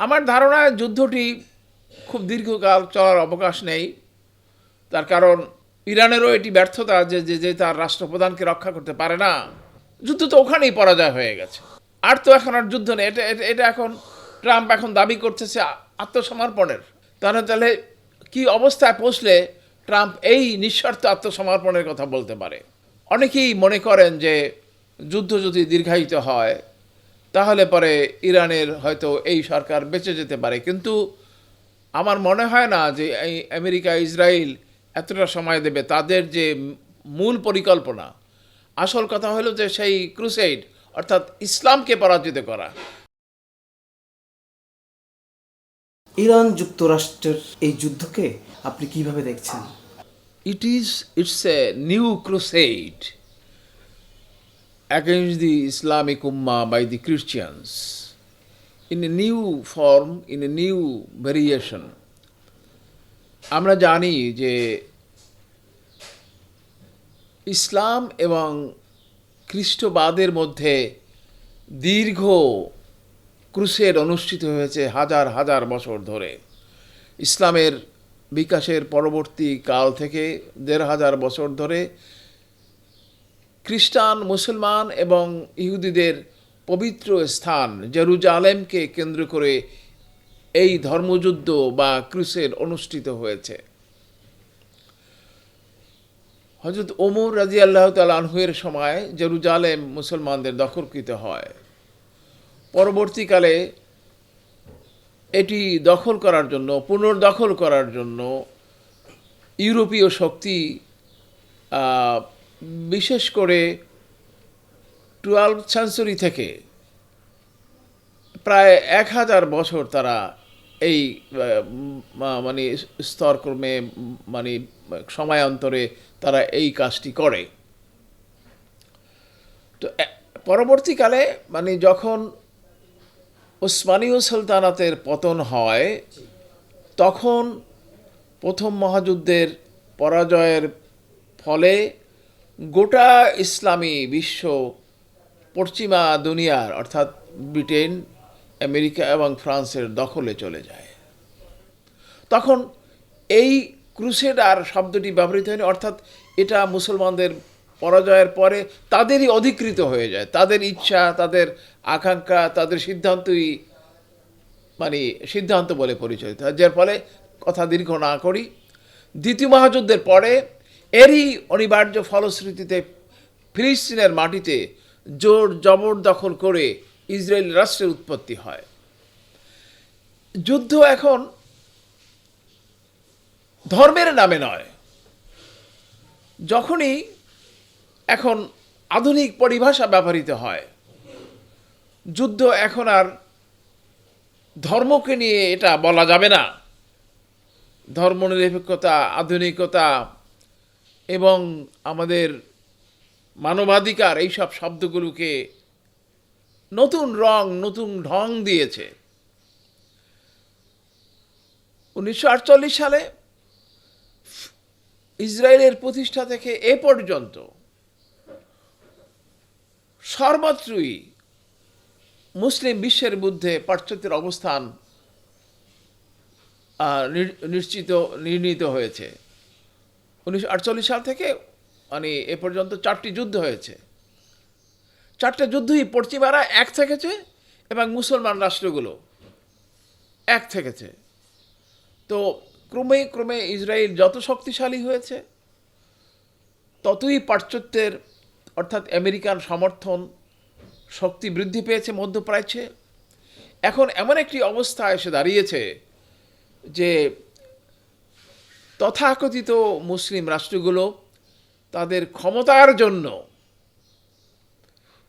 আমার ধারণা যুদ্ধটি খুব দীর্ঘকাল চলার অবকাশ নেই। তার কারণ ইরানেরও এটি ব্যর্থতা যে যে যে তার রাষ্ট্রপ্রধানকে রক্ষা করতে পারে না। যুদ্ধ তো ওখানেই পরাজয় হয়ে গেছে, আর তো এখন আর যুদ্ধ নেই। এটা এটা এটা এখন ট্রাম্প এখন দাবি করতেছে আত্মসমর্পণের। তাহলে কি অবস্থায় পৌঁছলে ট্রাম্প এই নিঃশর্ত আত্মসমর্পণের কথা বলতে পারে? অনেকেই মনে করেন যে যুদ্ধ যদি দীর্ঘায়িত হয় তাহলে পরে ইরানের হয়তো এই সরকার বেঁচে যেতে পারে, কিন্তু আমার মনে হয় না যে এই আমেরিকা ইসরায়েল এতটা সময় দেবে। তাদের যে মূল পরিকল্পনা, আসল কথা হলো যে সেই ক্রুসেড অর্থাৎ ইসলামকে পরাজিত করা। ইরান যুক্তরাষ্ট্রের এই যুদ্ধকে আপনি কিভাবে দেখছেন? It's a new crusade against the Islamic Ummah by the Christians in a new form, in a new variation. আমরা জানি যে ইসলাম এবং খ্রিস্টবাদের মধ্যে দীর্ঘ ক্রুসেড অনুষ্ঠিত হয়েছে হাজার হাজার বছর ধরে। ইসলামের বিকাশের পরবর্তী কাল থেকে ১৫০০ বছর ধরে খ্রিস্টান, মুসলমান এবং ইহুদিদের পবিত্র স্থান জেরুজালেমকে কেন্দ্র করে এই ধর্মযুদ্ধ বা ক্রুসেড অনুষ্ঠিত হয়েছে। হযরত ওমর রাদিয়াল্লাহু তাআলা আনহুর সময় জেরুজালেম মুসলমানদের দখলকৃত হয়। পরবর্তীকালে এটি দখল করার জন্য, পুনর্দখল করার জন্য ইউরোপীয় শক্তি, বিশেষ করে 12th সেঞ্চুরি থেকে প্রায় ১০০০ বছর তারা এই মানে স্তরক্রমে মানে সময়ান্তরে তারা এই কাজটি করে। তো পরবর্তীকালে মানে যখন ওসমানীয় সুলতানাতের পতন হয়, তখন প্রথম মহাযুদ্ধের পরাজয়ের ফলে গোটা ইসলামী বিশ্ব পশ্চিমা দুনিয়ার অর্থাৎ ব্রিটেন, আমেরিকা এবং ফ্রান্সের দখলে চলে যায়। তখন এই ক্রুসেডার শব্দটি ব্যবহৃত হয়নি, অর্থাৎ এটা মুসলমানদের পরাজয়ের পরে তাদেরই অধিকৃত হয়ে যায়। তাদের ইচ্ছা, তাদের আকাঙ্ক্ষা, তাদের সিদ্ধান্তই মানে সিদ্ধান্ত বলে পরিচালিত হয়। যার ফলে কথা দীর্ঘ না করি, দ্বিতীয় মহাযুদ্ধের পরে এরই অনিবার্য ফলশ্রুতিতে ফিলিস্তিনের মাটিতে জোর জবরদখল করে ইসরায়েল রাষ্ট্রের উৎপত্তি হয়। যুদ্ধ এখন ধর্মের নামে নয়। যখনই এখন আধুনিক পরিভাষা ব্যবহৃত হয়, যুদ্ধ এখন আর ধর্মকে নিয়ে এটা বলা যাবে না। ধর্মনিরপেক্ষতা, আধুনিকতা এবং আমাদের মানবাধিকার, এইসব শব্দগুলোকে নতুন রং, নতুন ঢং দিয়েছে। 1948 সালে ইসরায়েলের প্রতিষ্ঠা থেকে এ পর্যন্ত সর্বত্রই মুসলিম বিশ্বের মধ্যে পাশ্চাত্যের অবস্থান নির্ণীত হয়েছে। 1948 সাল থেকে মানে এ পর্যন্ত 4টি যুদ্ধ হয়েছে। 4টে যুদ্ধই পশ্চিমারা এক থেকেছে এবং মুসলমান রাষ্ট্রগুলো এক থেকেছে। তো ক্রমে ক্রমে ইসরায়েল যত শক্তিশালী হয়েছে, ততই পাশ্চাত্যের অর্থাৎ আমেরিকান সমর্থন শক্তি বৃদ্ধি পেয়েছে মধ্যপ্রাচ্যে। এখন এমন একটি অবস্থা এসে দাঁড়িয়েছে যে তথাকথিত মুসলিম রাষ্ট্রগুলো তাদের ক্ষমতার জন্য,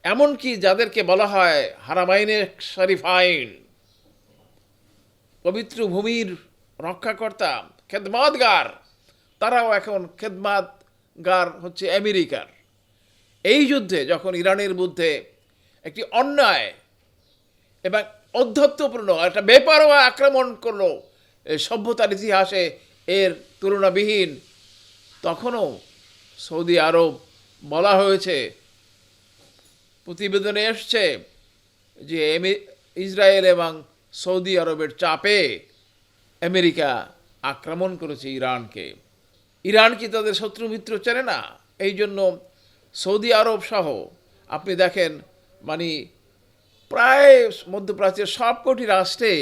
এমনকি যাদেরকে বলা হয় হারামাইনে শরীফাইন, পবিত্র ভূমির রক্ষাকর্তা, খেদমতগার, তারাও এখন খেদমতগার হচ্ছে আমেরিকার। এই যুদ্ধে যখন ইরানের বিরুদ্ধে একটি অন্যায় এবং অধ্যত্বপূর্ণ একটা বেপরোয়া আক্রমণ করলো সভ্যতার ইতিহাসে এর তুলনাবিহীন, তখনও সৌদি আরব বলা হয়েছে, প্রতিবেদনে এসছে যে ইসরায়েল এবং সৌদি আরবের চাপে আমেরিকা আক্রমণ করেছে ইরানকে। ইরান কি তাদের শত্রু মিত্র চেনে না? এই জন্য সৌদি আরব সহ আপনি দেখেন মানে প্রায় মধ্যপ্রাচ্যের সবকটি রাষ্ট্রে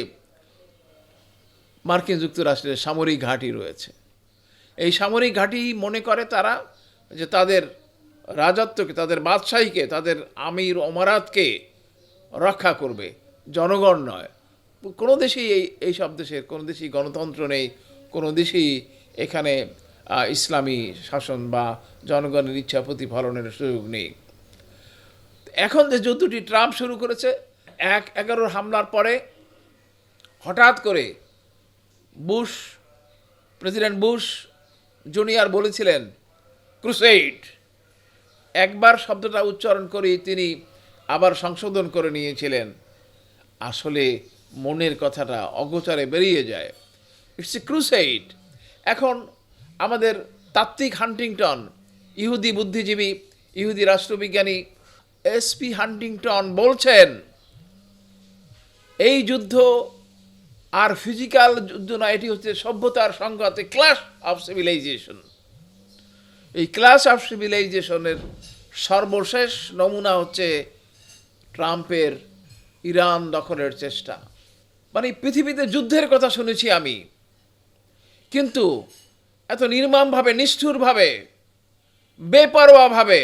মার্কিন যুক্তরাষ্ট্রের সামরিক ঘাঁটি রয়েছে। এই সামরিক ঘাঁটি মনে করে তারা যে তাদের রাজত্বকে, তাদের বাদশাহীকে, তাদের আমির ওমারাতকে রক্ষা করবে, জনগণ নয়। কোনো দেশেই এই সব দেশের কোনো দেশেই গণতন্ত্র নেই, কোনো দেশেই এখানে ইসলামী শাসন বা জনগণের ইচ্ছা প্রতিফলনের সুযোগ নেই। এখন যে যুদ্ধটি ট্রাম্প শুরু করেছে, 11 হামলার পরে হঠাৎ করে প্রেসিডেন্ট বুশ জুনিয়র বলেছিলেন ক্রুসেইড। একবার শব্দটা উচ্চারণ করেই তিনি আবার সংশোধন করে নিয়েছিলেন। আসলে মনের কথাটা অগোচরে বেরিয়ে যায়। It's a crusade. এখন আমাদের তাত্ত্বিক হান্টিংটন, ইহুদি বুদ্ধিজীবী, ইহুদি রাষ্ট্রবিজ্ঞানী এসপি হান্টিংটন বলছেন এই যুদ্ধ আর ফিজিক্যাল যুদ্ধ না, এটি হচ্ছে সভ্যতার সংঘাতে, ক্লাশ অফ সিভিলাইজেশন। এই ক্লাশ অফ সিভিলাইজেশনের সর্বশেষ নমুনা হচ্ছে ট্রাম্পের ইরান দখলের চেষ্টা। মানে পৃথিবীতে যুদ্ধের কথা শুনেছি আমি, কিন্তু এত নির্মমভাবে, নিষ্ঠুরভাবে, বেপরোয়াভাবে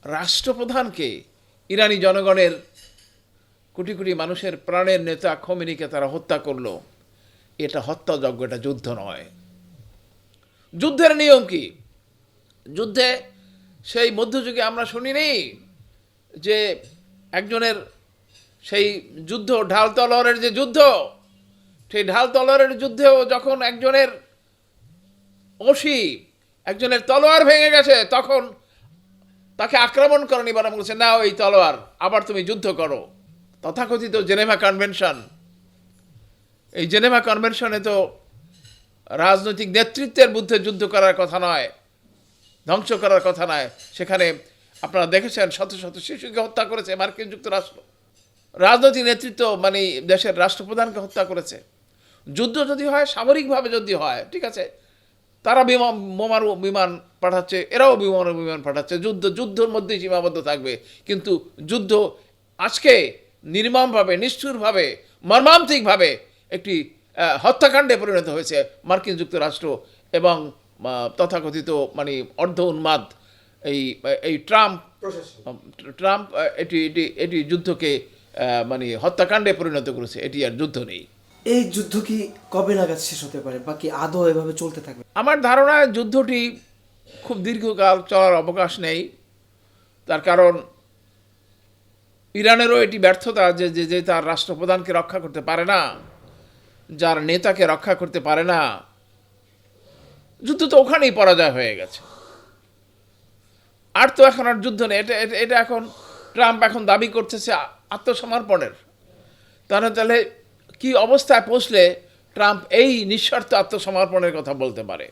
রাষ্ট্রপ্রধানকে, ইরানি জনগণের কোটি কোটি মানুষের প্রাণের নেতা খোমেনিকে তারা হত্যা করলো। এটা হত্যাযজ্ঞ, এটা যুদ্ধ নয়। যুদ্ধের নিয়ম কি? যুদ্ধে সেই মধ্যযুগে আমরা শুনিনি যে একজনের সেই যুদ্ধ, ঢাল তলোয়ারের যে যুদ্ধ, সেই ঢাল তলোয়ারের যুদ্ধেও যখন একজনের একজনের তলোয়ার ভেঙে গেছে, তখন তাকে আক্রমণ করেনি, বরং বলছে না ওই তলোয়ার, আবার তুমি যুদ্ধ করো। তথাকথিত জেনেভা কনভেনশন, এই জেনেভা কনভেনশনে তো রাজনৈতিক নেতৃত্বের বিরুদ্ধে যুদ্ধ করার কথা নয়, ধ্বংস করার কথা নয়। সেখানে আপনারা দেখেছেন শত শত শিশুকে হত্যা করেছে মার্কিন যুক্তরাষ্ট্র। রাজনৈতিক নেতৃত্ব মানে দেশের রাষ্ট্রপ্রধানকে হত্যা করেছে। যুদ্ধ যদি হয়, সামরিকভাবে যদি হয়, ঠিক আছে, তারা বিমান পাঠাচ্ছে, এরাও বিমান পাঠাচ্ছে, যুদ্ধের মধ্যেই সীমাবদ্ধ থাকবে। কিন্তু যুদ্ধ আজকে নির্মমভাবে, নিষ্ঠুরভাবে, মর্মান্তিকভাবে একটি হত্যাকাণ্ডে পরিণত হয়েছে মার্কিন যুক্তরাষ্ট্র এবং তথাকথিত মানে অর্ধ উন্মাদ এই ট্রাম্প এটি যুদ্ধকে মানে হত্যাকাণ্ডে পরিণত করেছে। এটি আর যুদ্ধ নেই। এই যুদ্ধ কি কবে নাগাদ শেষ হতে পারে, বা কি আদৌ এভাবে চলতে থাকবে? আমার ধারণা যুদ্ধটি খুব দীর্ঘকাল চলার অবকাশ নেই। তার কারণ ইরানেরও এটি ব্যর্থতা যে তার রাষ্ট্রপ্রধানকে রক্ষা করতে পারে না, যার নেতাকে রক্ষা করতে পারে না। যুদ্ধ তো ওখানেই পরাজয় হয়ে গেছে, আর তো এখন আর যুদ্ধ নেই। এটা এখন ট্রাম্প এখন দাবি করতেছে আত্মসমর্পণের। তাহলে কি অবস্থায় পৌঁছলে ট্রাম্প এই নিঃস্বার্থ আত্মসমর্পণের কথা বলতে পারে?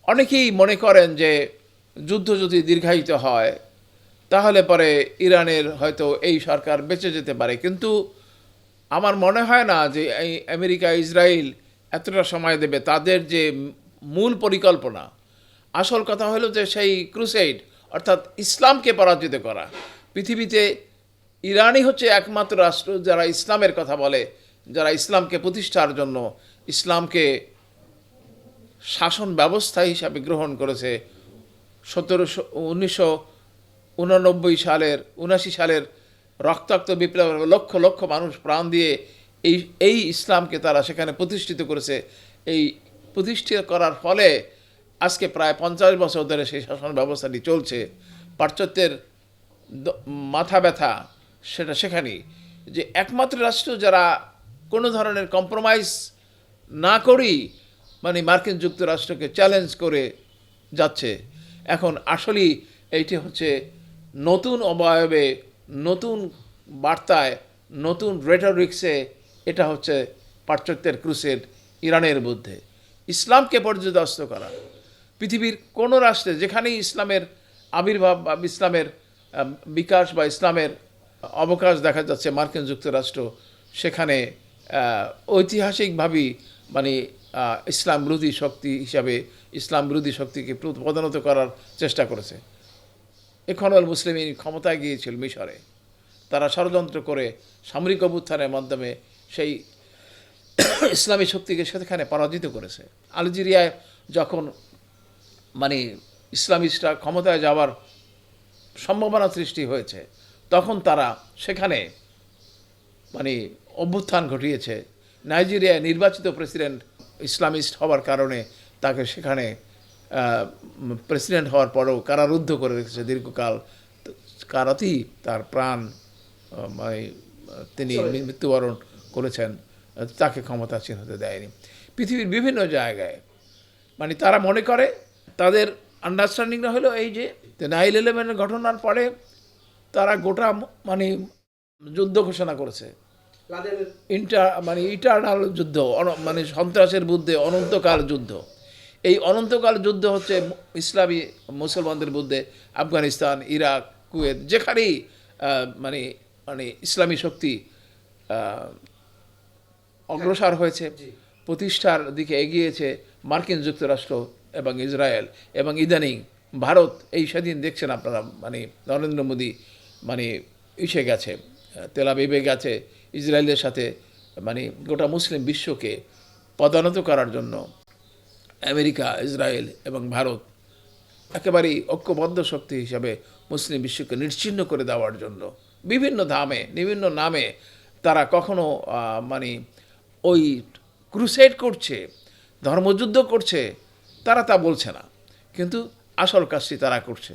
অনেকেই মনে করেন যে যুদ্ধ যদি দীর্ঘায়িত হয় তাহলে পরে ইরানের হয়তো এই সরকার বেঁচে যেতে পারে, কিন্তু আমার মনে হয় না যে এই আমেরিকা, ইসরায়েল এতটা সময় দেবে। তাদের যে মূল পরিকল্পনা, আসল কথা হলো যে সেই ক্রুসেড, অর্থাৎ ইসলামকে পরাজিত করা। পৃথিবীতে ইরানই হচ্ছে একমাত্র রাষ্ট্র যারা ইসলামের কথা বলে, যারা ইসলামকে প্রতিষ্ঠার জন্য ইসলামকে শাসন ব্যবস্থা হিসাবে গ্রহণ করেছে। 1979 সালের রক্তাক্ত বিপ্লবের লক্ষ লক্ষ মানুষ প্রাণ দিয়ে এই ইসলামকে তারা সেখানে প্রতিষ্ঠিত করেছে। এই প্রতিষ্ঠিত করার ফলে আজকে প্রায় 50 বছর ধরে সেই শাসন ব্যবস্থাটি চলছে। পাশ্চাত্যের মাথা ব্যথা সেটা সেখানেই, যে একমাত্র রাষ্ট্র যারা কোনো ধরনের কম্প্রোমাইজ না করেই মানে মার্কিন যুক্তরাষ্ট্রকে চ্যালেঞ্জ করে যাচ্ছে। এখন আসলেই এইটি হচ্ছে নতুন অবয়বে, নতুন বার্তায়, নতুন রেটরিক্সে এটা হচ্ছে পাশ্চাত্যের ক্রুসেড ইরানের মধ্যে। ইসলামকে পর্যদস্ত করা। পৃথিবীর কোনো রাষ্ট্রে যেখানেই ইসলামের আবির্ভাব বা ইসলামের বিকাশ বা ইসলামের অবকাশ দেখা যাচ্ছে মার্কিন যুক্তরাষ্ট্র সেখানে ঐতিহাসিকভাবেই মানে ইসলাম বিরোধী শক্তি হিসাবে ইসলাম বিরোধী শক্তিকে পদানত করার চেষ্টা করেছে। ইখওয়ানুল মুসলিমিন ক্ষমতায় গিয়েছিল মিশরে, তারা ষড়যন্ত্র করে সামরিক অভ্যুত্থানের মাধ্যমে সেই ইসলামী শক্তিকে সেখানে পরাজিত করেছে। আলজেরিয়ায় যখন মানে ইসলামিস্টরা ক্ষমতায় যাওয়ার সম্ভাবনা সৃষ্টি হয়েছে, তখন তারা সেখানে মানে অভ্যুত্থান ঘটিয়েছে। নাইজেরিয়ায় নির্বাচিত প্রেসিডেন্ট ইসলামিস্ট হওয়ার কারণে তাকে সেখানে প্রেসিডেন্ট হওয়ার পরেও কারারুদ্ধ করে রেখেছে দীর্ঘকাল। কারাতেই তার প্রাণ মানে তিনি মৃত্যুবরণ করেছেন, তাকে ক্ষমতাসীন হতে দেয়নি। পৃথিবীর বিভিন্ন জায়গায় মানে তারা মনে করে তাদের আন্ডারস্ট্যান্ডিংটা হলো এই যে 9/11 ঘটনার পরে তারা গোটা মানে যুদ্ধ ঘোষণা করেছে, ইটারনাল যুদ্ধ, মানে সন্ত্রাসের বিরুদ্ধে অনন্তকাল যুদ্ধ। এই অনন্তকাল যুদ্ধ হচ্ছে ইসলামী মুসলমানদের মধ্যে আফগানিস্তান, ইরাক, কুয়েত, যেখানেই মানে মানে ইসলামী শক্তি অগ্রসর হয়েছে, প্রতিষ্ঠার দিকে এগিয়েছে মার্কিন যুক্তরাষ্ট্র এবং ইসরায়েল এবং ইদানিং ভারত। এই সেদিন দেখছেন আপনারা মানে নরেন্দ্র মোদী মানে ইসে গেছে, তেল আবিবে গেছে, ইসরায়েলের সাথে মানে গোটা মুসলিম বিশ্বকে পদানত করার জন্য আমেরিকা, ইসরায়েল এবং ভারত একেবারেই ঐক্যবদ্ধ শক্তি হিসাবে মুসলিম বিশ্বকে নিশ্চিহ্ন করে দেওয়ার জন্য বিভিন্ন নামে তারা কখনো মানে ওই ক্রুসেড করছে, ধর্মযুদ্ধ করছে, তারা তা বলছে না, কিন্তু আসল কাজটি তারা করছে।